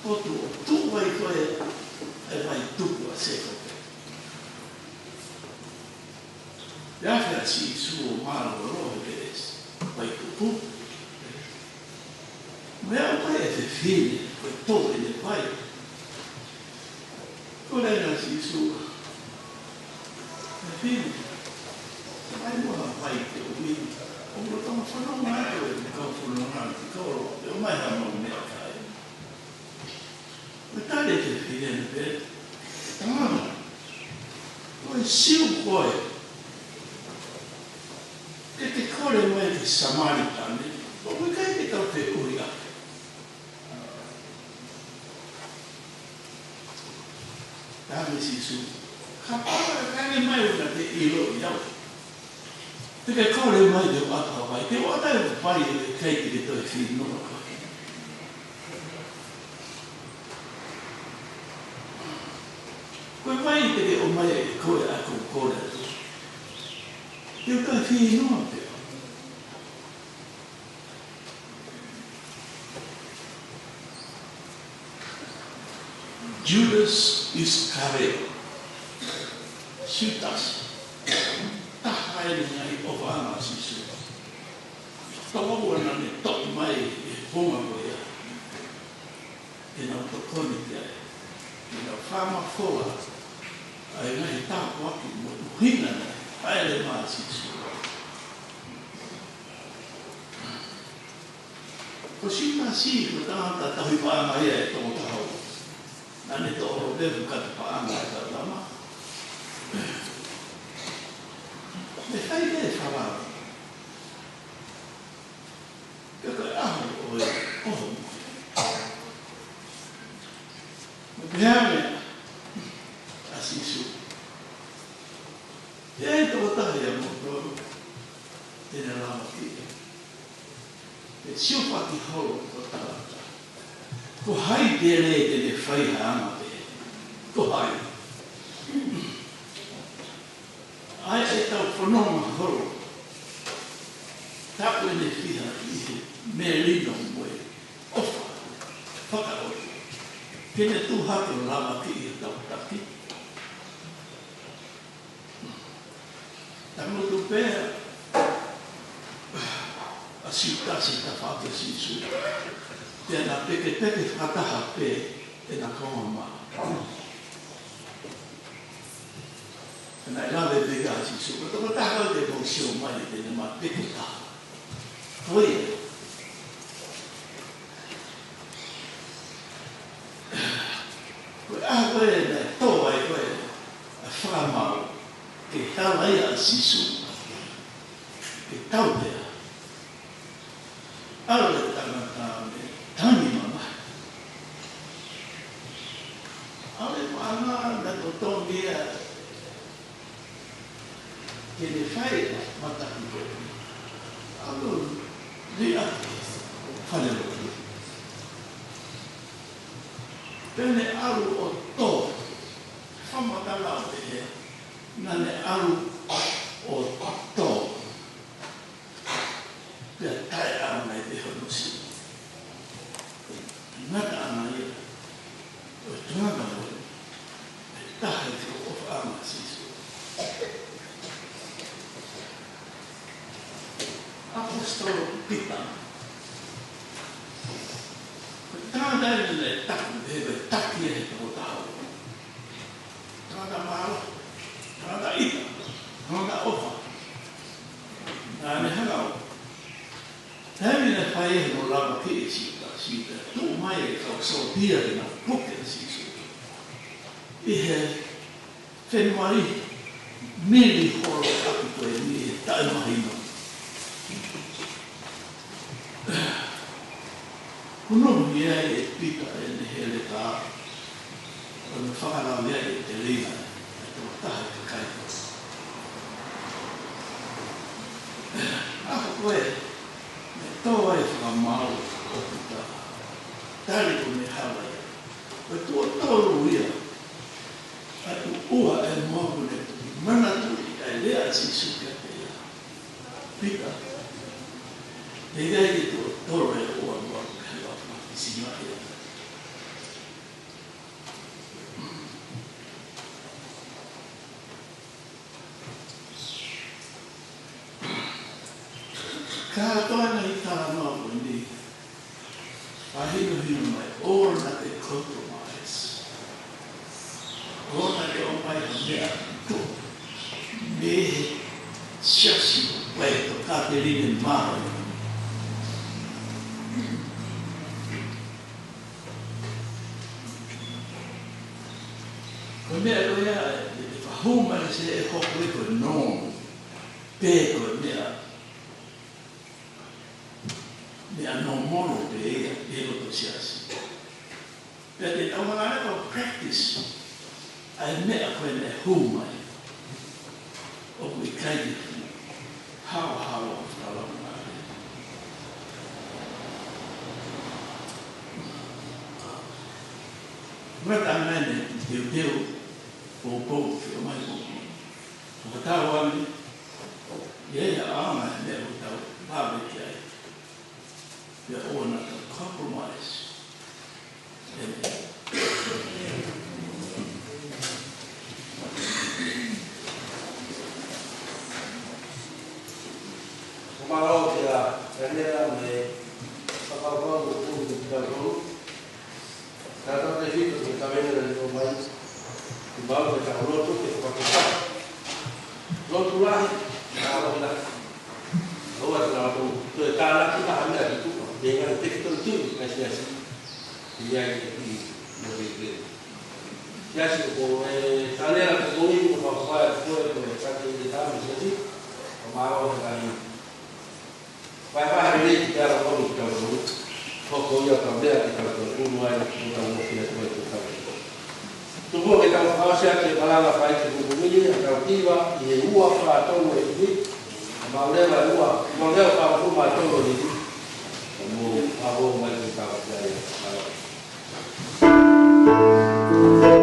O tu vai ko e vai tu a seco. Ya fa si sumo ma lo che es. Vai tu. Ma vai e fine. Todo ele vai. Qual era isso? Filho, vai morrer, vai ter o filho. O botão falou mais, eu mais amo o meu pai. Mas tá ali que filho no pé. Ah, o seu pai. Que te corre mais de samaritano. O que é que tá te cuida? Dame sisu, kapag kaya may una te ilo yaw. Teka kore may de wata vai, te wata e vai e kai te to fino. Ko vai te o mai ko a ko kore. Te to fino te. Judas Iscariot, Judas, tahai ngai ovana sisu. Tawa wana ne top mai e ponga koia. E na tokoni te ai. E na whama foa, ai ngai tāpu aki mo hina nei, ai le maa sisu. Ko si maa si, ko tāngata tahui paa mai e tongo tahau. Nani to o devu kata paanga e tatama. Me whai te whawara. Kaka aho o e oho mo. Me peame asisu. Te e toko tahi a mo toro. Tene lama ki. Te siopaki holo ko tarata. Ko hai te rei te te whai hanga te. Ko hai. Ai e tau whanonga horo. Tapu e ne whiha i he me rino moe. Ofa. Whakaoto. Kene tū hako lama ki i tau taki. Tangotu pēr. A siutasi ta whake sisu. Tēnā peke whakaha pē e nā kaunga maa. Nā i lawe peka a sisu. Toko tākau te kong sio mai tēne maa peke taha. Koe. Koe aha koe nā tōa e koe a whakamau ke tāwai a sisu. Ke tau pēr. ale tangata me tangi mama. Ale mana na totongia que le fai mata ko. Ale dia fale lo. Pene alu o to. Famata la te. Nane alu o to. Pea tae ana e te honosi. Nata ana ia. O tuanga mo. E tahe te o ama sisu. Apostolo Pita. Tāna e taku hewe taki e te o taho. Tāna maala. Tāna ita. Tāna ofa. Tāna hangau. Tāmi ne whae he no lava ki e sita. Tō mai e kau sautia e na puke e sisu. I he whenwari miri horo aki koe ni e tae mahina. Kuno mia e pita e ne hele ka. O ne whakarau mea e te reina. E tō taha te kaita. Ako koe. Tō ai whakamau o pita. Tari ko me hawa ia. Koe tua tōru ia. Ai u ua e mōku ne tuki. Mana tuki ai lea si suka te ia. Pita. Te gai ki tua tōru e ua mōku he wapa ki sima ia. Ka toana i tā noa ni. Ahino hino mai, ora te compromise. Ora te o mai ha mea tu. Mehe siasi o pai to Katerine Mara. Ko mea loia e whahuma se e hoko e koe non. Pē koe mea. Mea no mono te ea, e roto siasi. Pea te taumangana ko practice, ai mea koe ne humai. O kui kaiti hawa hawa o talamangana. Mata ngane teu teu, pou, whio mai pou. Whakatau ane, ia ama mea o tau, pāwe ki ai. The owner of compromise. Malanga te Taniela me whakawhau o pūru ki tātou. Tātou te whito ki kawene ni o mai. Ki mau te karoto te whakawhau. Lotu lahi, nā rohi lahi. Roa te nā tō e tānaki ka hamea ki tuka. Dengan tekton tu, Siasi. Dia ini lebih. Siasi ko Taniela ko ni ko pa ko ko kaki di tamu Siasi. Mau dengan Pai hari ini kita orang kita dulu. Kok ya tambah kita dulu mulai kita mau kita kita. Tubuh kita mau Siasi Malanga pai ke bumi atau tiba ia Ouau pa Tonga ini. Mau lewa Ouau, mau lewa pa rumah Tonga ini. Mau apa mai kita jadi. Oh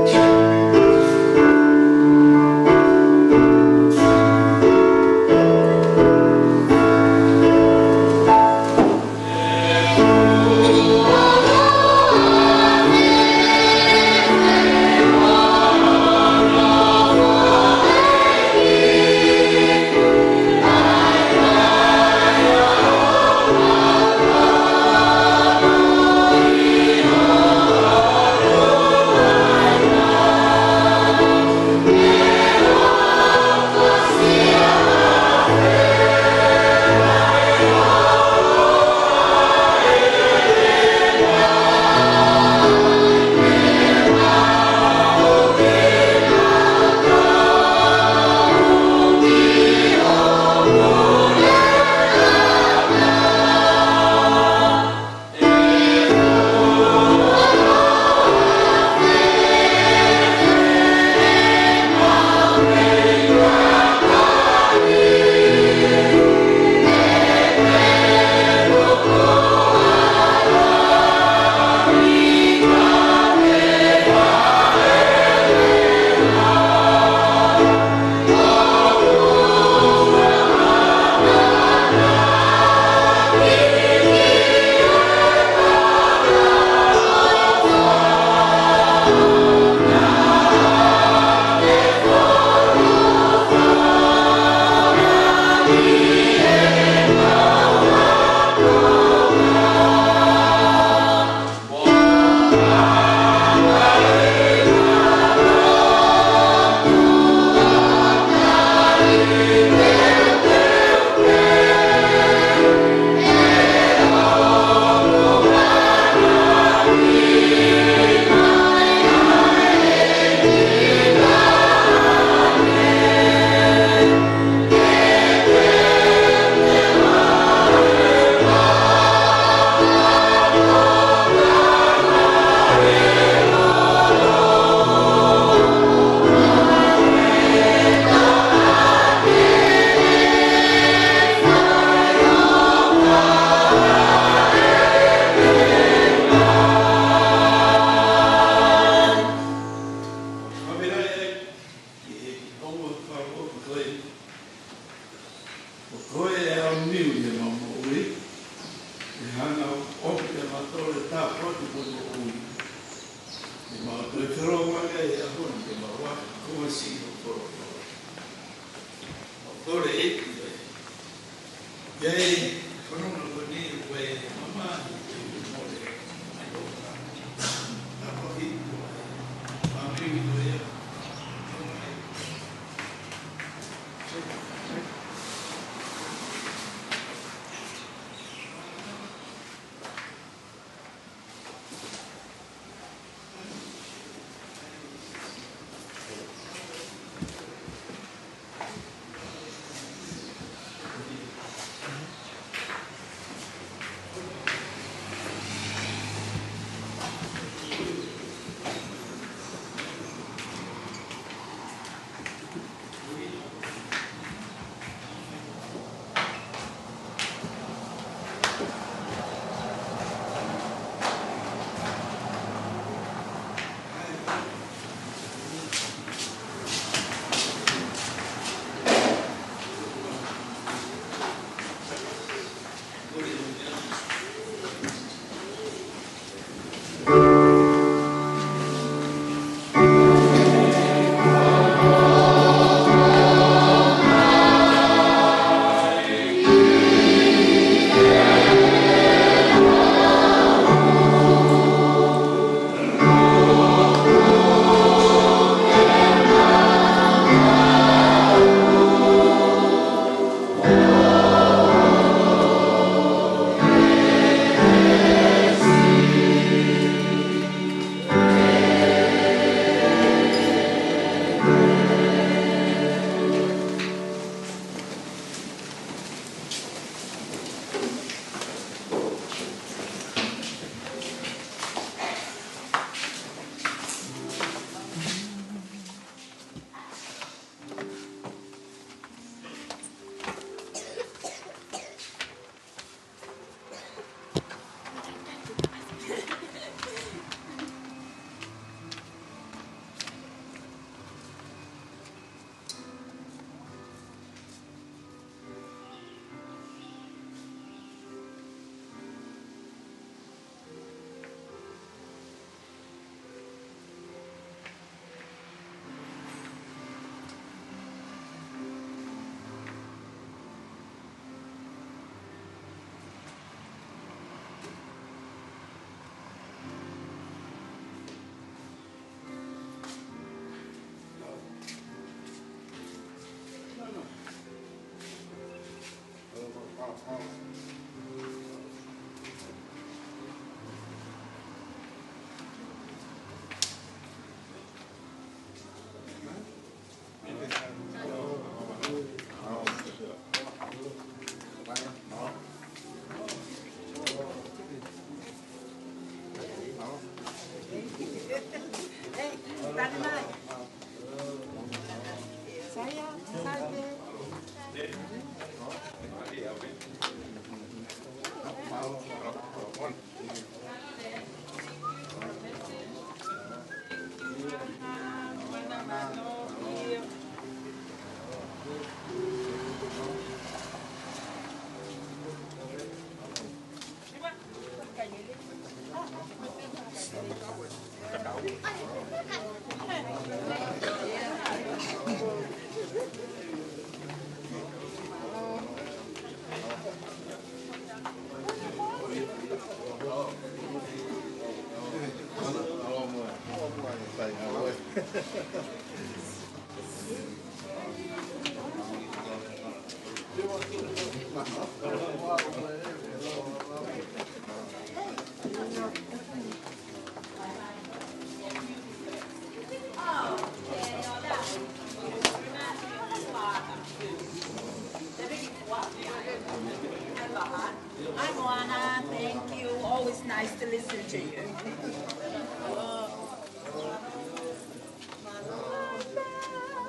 Hi, Moana. Thank you. Always nice to listen to you.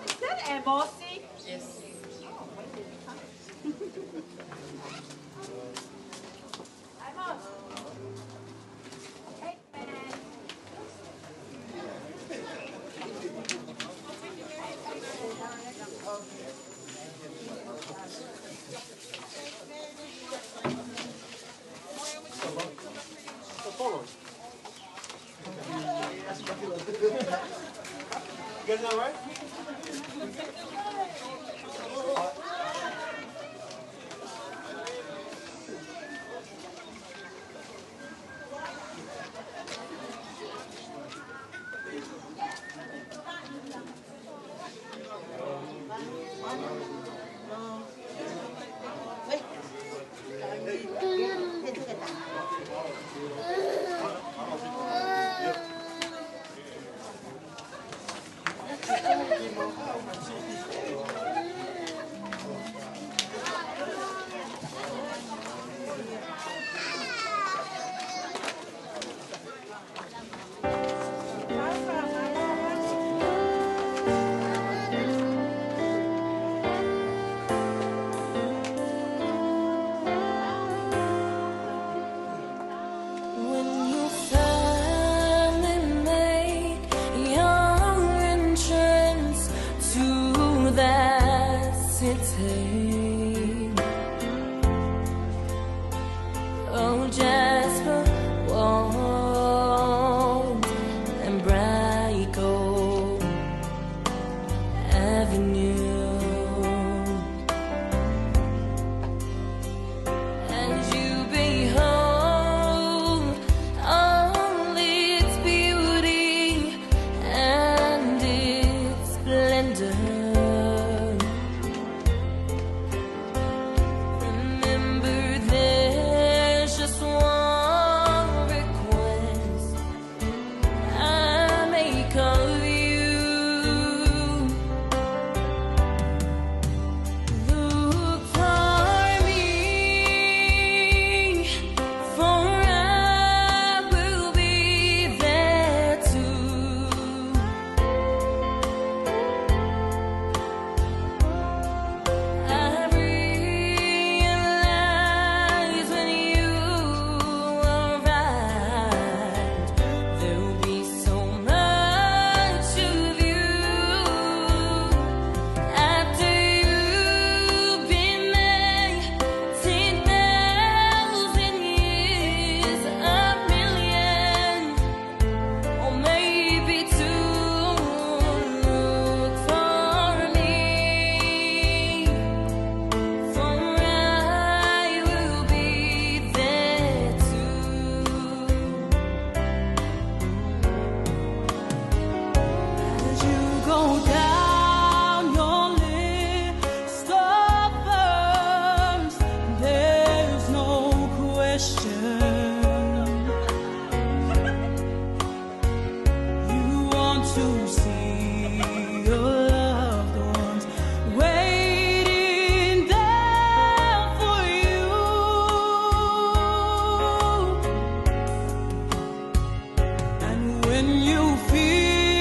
Is that Emosi? Yes. Hey, man. You guys all right? When you finally make your entrance to that city,